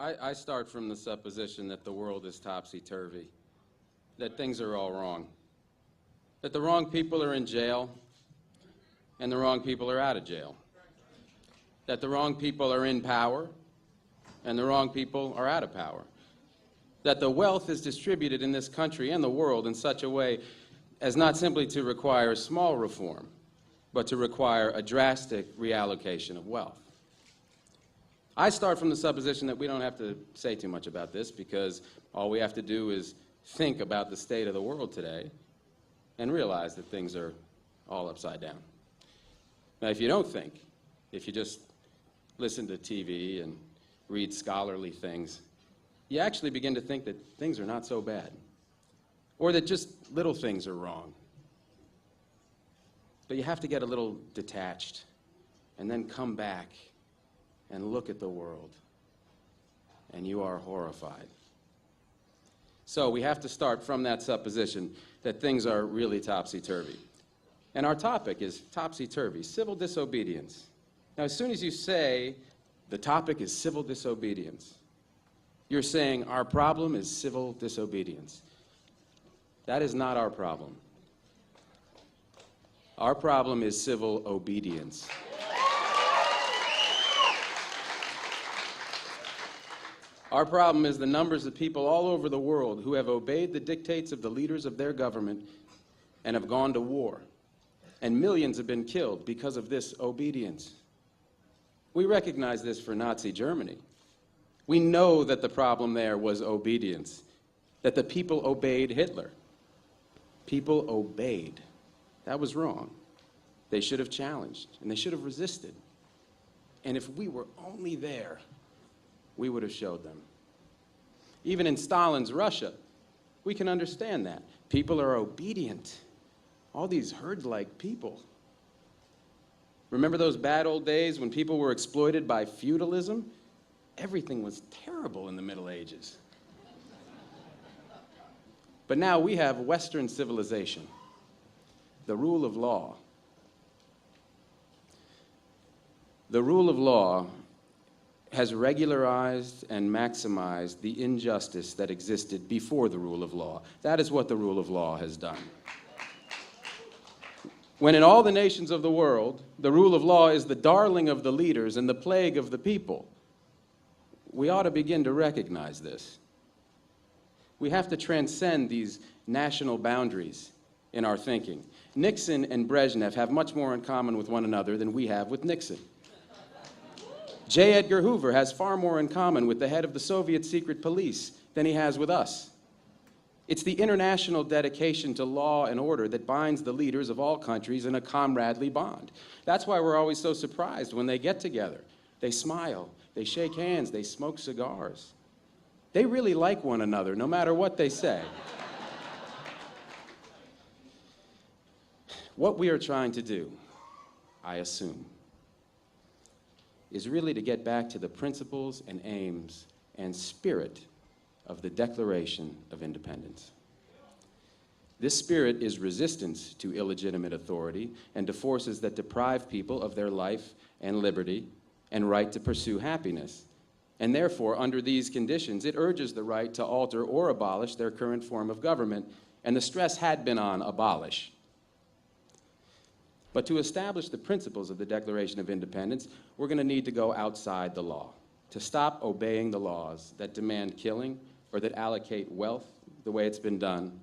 I start from the supposition that the world is topsy-turvy, that things are all wrong, that the wrong people are in jail and the wrong people are out of jail, that the wrong people are in power and the wrong people are out of power, that the wealth is distributed in this country and the world in such a way as not simply to require small reform, but to require a drastic reallocation of wealth. I start from the supposition that we don't have to say too much about this because all we have to do is think about the state of the world today and realize that things are all upside down. Now, if you don't think, if you just listen to TV and read scholarly things, you actually begin to think that things are not so bad, or that just little things are wrong. But you have to get a little detached and then come back and look at the world, and you are horrified. So we have to start from that supposition that things are really topsy-turvy. And our topic is topsy-turvy, civil disobedience. Now, as soon as you say the topic is civil disobedience, you're saying our problem is civil disobedience. That is not our problem. Our problem is civil obedience. Our problem is the numbers of people all over the world who have obeyed the dictates of the leaders of their government and have gone to war. And millions have been killed because of this obedience. We recognize this for Nazi Germany. We know that the problem there was obedience, that the people obeyed Hitler. People obeyed. That was wrong. They should have challenged, and they should have resisted. And if we were only there, we would have showed them. Even in Stalin's Russia, we can understand that. People are obedient. All these herd-like people. Remember those bad old days when people were exploited by feudalism? Everything was terrible in the Middle Ages. But now we have Western civilization, the rule of law. The rule of law has regularized and maximized the injustice that existed before the rule of law. That is what the rule of law has done. When in all the nations of the world, the rule of law is the darling of the leaders and the plague of the people, we ought to begin to recognize this. We have to transcend these national boundaries in our thinking. Nixon and Brezhnev have much more in common with one another than we have with Nixon. J. Edgar Hoover has far more in common with the head of the Soviet secret police than he has with us. It's the international dedication to law and order that binds the leaders of all countries in a comradely bond. That's why we're always so surprised when they get together. They smile, they shake hands, they smoke cigars. They really like one another, no matter what they say. What we are trying to do, I assume, is really to get back to the principles and aims and spirit of the Declaration of Independence. This spirit is resistance to illegitimate authority and to forces that deprive people of their life and liberty and right to pursue happiness. And therefore, under these conditions, it urges the right to alter or abolish their current form of government, and the stress had been on abolish. But to establish the principles of the Declaration of Independence, we're going to need to go outside the law, to stop obeying the laws that demand killing or that allocate wealth the way it's been done,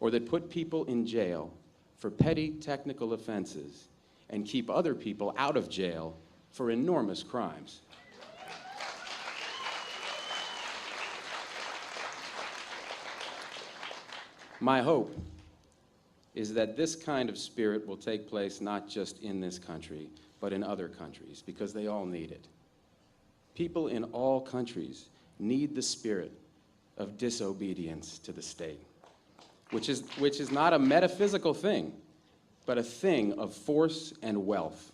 or that put people in jail for petty technical offenses and keep other people out of jail for enormous crimes. My hope is that this kind of spirit will take place not just in this country, but in other countries, because they all need it. People in all countries need the spirit of disobedience to the state, which is not a metaphysical thing, but a thing of force and wealth.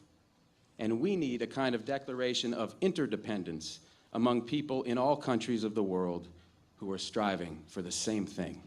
And we need a kind of declaration of interdependence among people in all countries of the world who are striving for the same thing.